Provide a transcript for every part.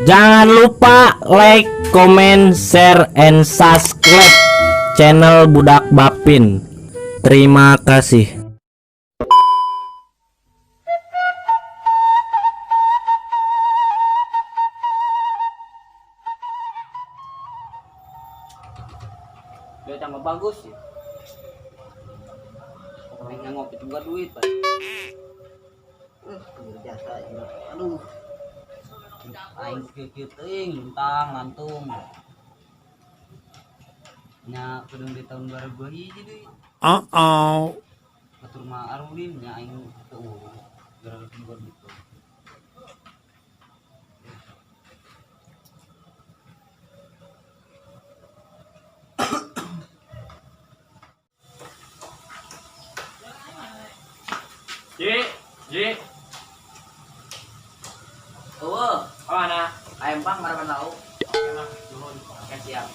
Jangan lupa like, comment, share, and subscribe channel Budak Bapin. Terima kasih. Dia tambah bagus sih. Orang yang ngopi juga duit, Pak. Biasa ya. Aduh. Aing kikit teuing luntang lantung. Nya kedung di tahun 2002 hiji deui. Batur mah arulin nya aing teu gara-gara gitu. Ji. Oh, Mana? ayam pang marapan lauk. Oke mah, dulu. Oke, siap.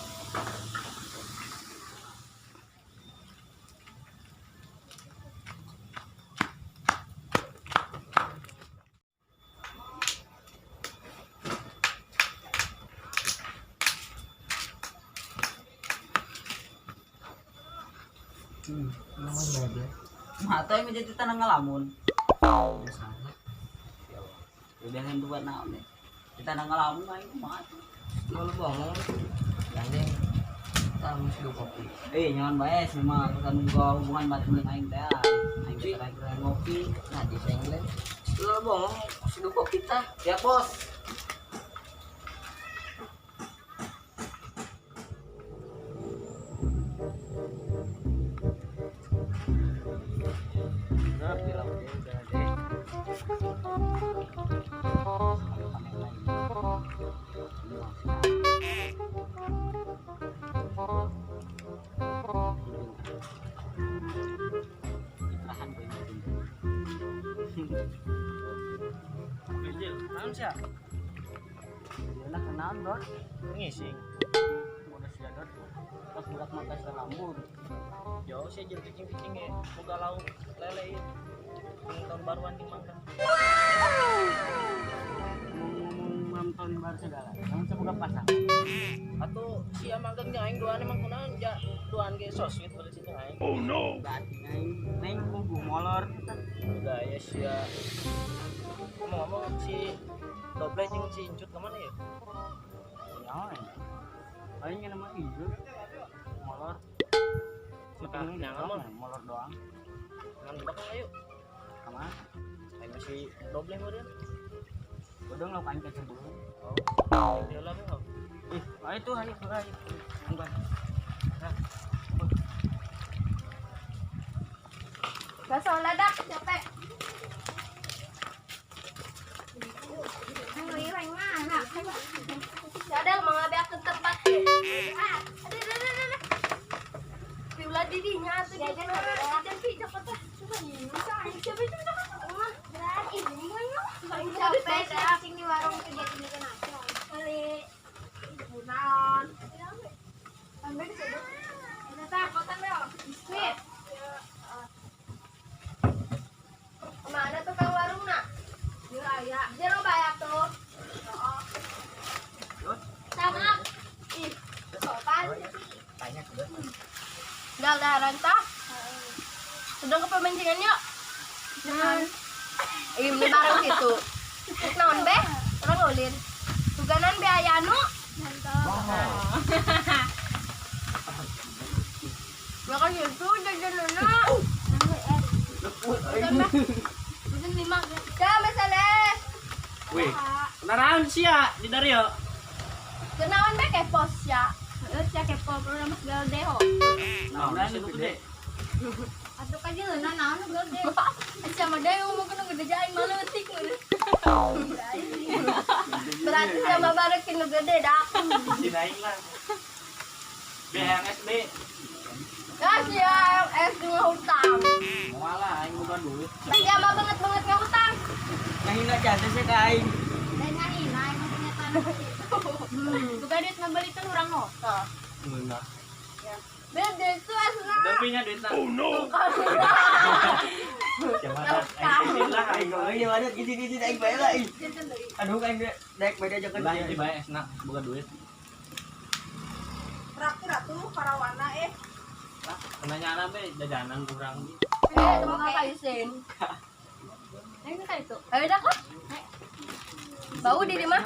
Mata yang menjadi tanah ngalamun. Udah yang dua naon nih. Kita nang ngalamun aing kumaha. Kalau bohong. Yang tahu sih kopi. Nyaman bae sih mah kan gua hubungan batin jeung aing teh. Aing kira-kira ngopi, nah di sengle. Kalau bohong sudah kopi tah. Ya, Bos. Enak kenalan, Bro. Ngising. Udah siadot. Pas budak mata selambur. Jauh sih jeung picing-picing ya. Boga lauk lele ieu. Tahun baruan di Mangga. Ngomong tahun baru segala. Kamu semoga pasang. Atuh sia magang nya aing duaan emang kunaon ja duaan ge sosmed beulah situ aing. Oh no. Berarti neng kudu molor kita. Udah ya sia. Ngomong-ngomong si Doble jeung si Incut kemana ya? Ya. Aing nama ieu. Molor. Maka nyangamon molor doang. Ngan belakang ayo. Kemana? Aing masih Doble meureun. Udah ngapain ke sebelum. Oh. Dia lah bang. Ayo tuh ayo. Enggak. Bakso ladak capek. Ayo mana? Sadar mengabeak ke tempat. Ada. Piulah didinya tuh jajan dan pijak kata. Coba ini saya coba. Berarti ini mah capek dah sini warung kerja di sana. Kali bulan. Ambil di situ. Ada tak kotan dong. Biskuit. Mana tuh kang warung nak? Ya, jero bayar tuh. Sama. Ih, sopan. Tanya sudah. Udah rantah. Sudah ke pemancingan yuk. Jangan. Ini barang situ. Naon be? Orang ulin. Tuganan be ayanu. Makan itu jajanana. Mungkin 5. Ya, masalah. Wih. Kenaraon sia di Dario? Kenaon be kepos ya. Sia kepo udah mas galdeho. Nah, udah itu gede. Atuh ka jeuna naon gede. Sama deui ngomong kana gede jain maleutik mun. Berarti sama barekin nu gede dah. Dinaik lah. Yang SD. Sia es ngutang. Malah aing bukan duit. Dia mah banget ngutang. Ngahina jasa sih ka aing. Dan ngahina emang punya tanah. Bukan dia ngabalikan orang motor. Benar. Ya. Beda itu asna. Dapinya duit nak. Oh no. Coba lah Aing ge wadah gini aing bae lah. Aduh aing daek beda aja lah di bae esna boga duit. Ratu karawana Lah kenanya be jajanan kurang nih. Teman kaisin. Ini kan itu. Ayo dah kok. Bau di mah.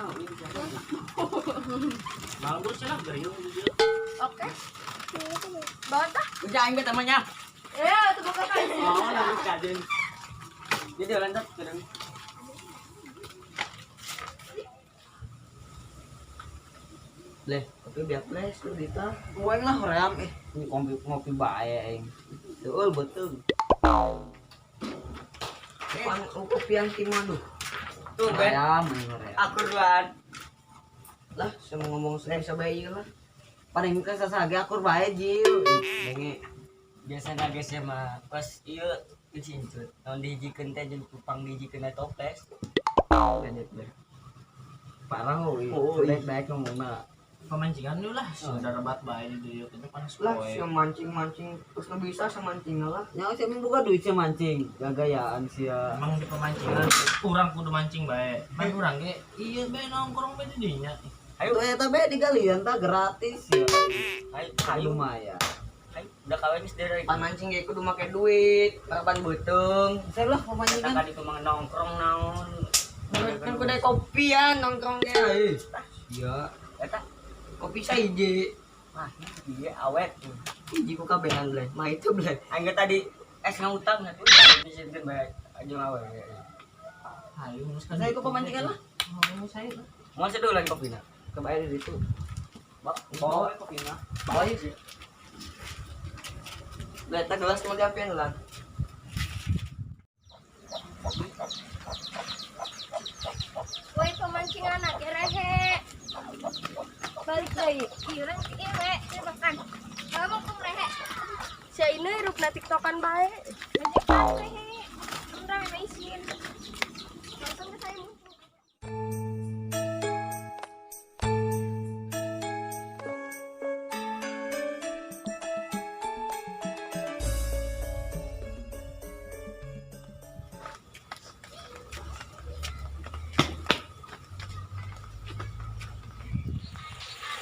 Bagus sih lah geriung gitu. Oke. Bawa dah. Udah aing ge temannya. Itu bukan kaisin. Oh, lalu kajen. Jadi lanjut kadang. Leh, tapi biar flash tuh Dita. Kueng lah hoream ini ngopi bae aing. Teueul beuteung. Kopi yang timadu. Tuh ben. Hoream hoream. Aku duluan. Lah, saya mau ngomong saya bae lah. Paling ke sasage akur bae Jil. Denge. Biasana geus mah pas ieu dicincut. Naon dihijikeun teh jeung kupang dihijikeun toples. Gadet bae. Parah euy. Baik-baik ngomongna. Pemancingan dulu lah, sudah rebat bae di dieu teh panas Lah, poe. sia mancing-mancing terus bisa samancing lah. Nya sia boga duit sia mancing. Gagayaan sia. Emang di pemancingan kurang kudu mancing bae. Main urang ge ieu bae nongkrong bae di dinya. Ayo eta bae di galian tah gratis ya. Ayo lumayan. Udah kawin geus dari Pan mancing ge kudu make duit, pan beuteung. Saya lah pemancingan. tadi ku mang nongkrong naon. Kan kudu kopi ya nongkrong ge. Iya, Eta kopi saiji. mah ieu awet. Hiji ku kabehan bleh. Mah itu bleh. Angge tadi es ngutang atuh disimpen bae aja awe. Ayo geus kan. Saya ku pemancingan lah. Oh, saya lah. Mau sedulan kopina. Kebayar di situ. Bawa kopina. Bawa sih. Bleh, ta gelas mau diapain lah. Woi pemancingan anak rehe. Balik deui. Kirang ieu we makan. Kamu kum rehe. Sia ini rupna tiktokan bae. Lanjut rehe. Udah isin. Langsung ke saya.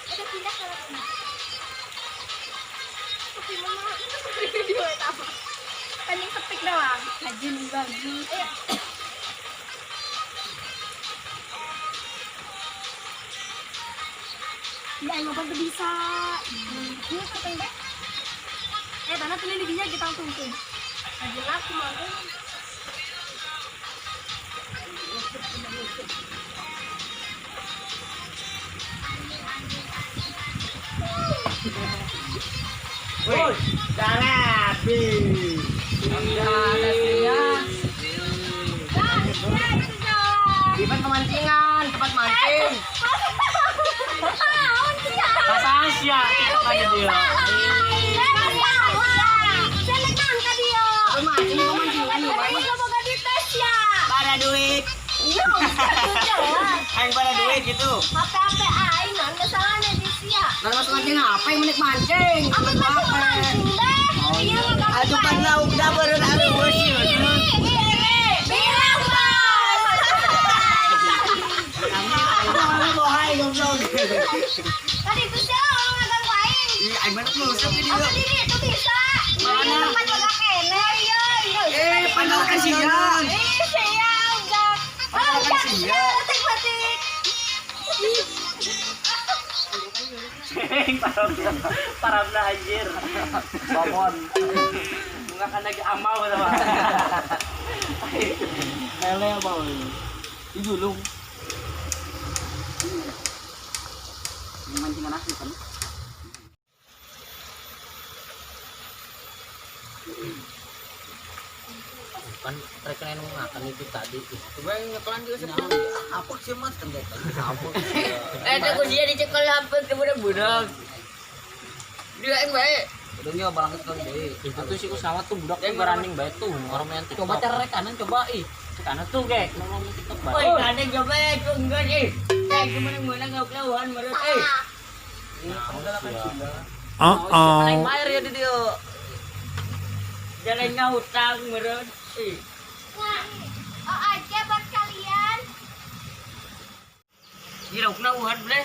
Ada pindah ke mana? Kopi mama itu video eta apa? Kan yang kepik doang. Kajin bagus. Ayo. Ya, ayo apa bisa? Ini keping deh. Tanah tuh ini kita tunggu. Kajin aku mau. Woi, jangan bi. Tempat pemancingan, tempat mancing. Rahasia TikTok aja dia. Pada duit. Aing pada duit gitu. HP aing nan kesalahan di sia. Kalau masuk mancing apa yang menik mancing? Apa tuh mancing deh? Iya enggak. Aduh pan lauk dapur ada bos. Bilang bang. Kami bohai goblok. Tadi itu sih orang ngagang aing. Ih, aing mana nusuk di Apa dieu. diri itu bisa? Mana? Tempat jaga kene ya. Pandang kasihan. Saya enggak. Oh, enggak. Batik-batik. Parabna anjir. Babon. Enggak kan lagi amal sama. Lele apa we? Itu lu. Mancingan asli kan. Kan mereka yang makan itu tadi. Gue ngekelan juga senang. Apa sih mas tenggelam? Apa? Eta ku dia dicekel hampir ke budak-budak. Dia yang baik. Udah banget kan deh. Itu tuh sih ku sama tuh budak yang running bae tuh orang main TikTok. Coba cara kanan coba ih. Kanan tuh ge ngomong TikTok bae. Woi, ada coba ku enggak sih. Kayak gimana enggak kelawan menurut Salah. Ini udah 8 sudah. Paling bayar ya di dia. Jalannya hutang meren. Nah, oh aja buat kalian. Hirap na uhan ble.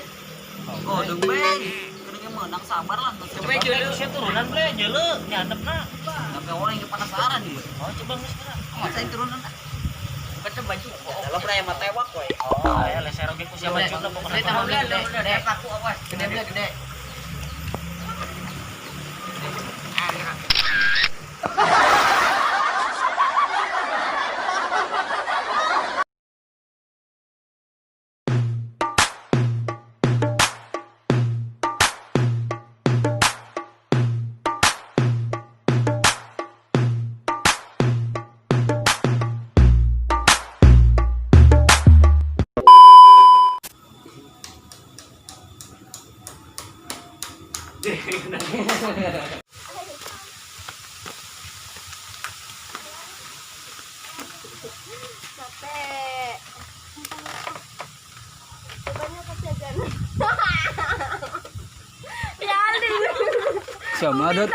Oh, dong beng. Kena menang sabar lah. Coba jelo Saya turunan ble, jelo nyadepna. Sampai orang yang penasaran nih. Oh, coba geus kena. Masa yang turunan? Baca baju. Kalau pernah mah tewak we. Oh, ya leser oge ku sia bacuna pokona. Gede tambah gede. Paku awas. Gede ble gede. Capek. Cobanya kejajan. Ya, Sama dot.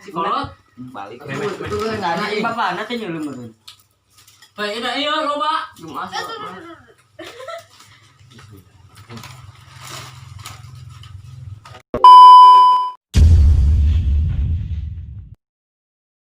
Kolot. Balik. Betul enggak ada bapak nanti nyelum meureun. Bae ida ieu loba. Belum asal.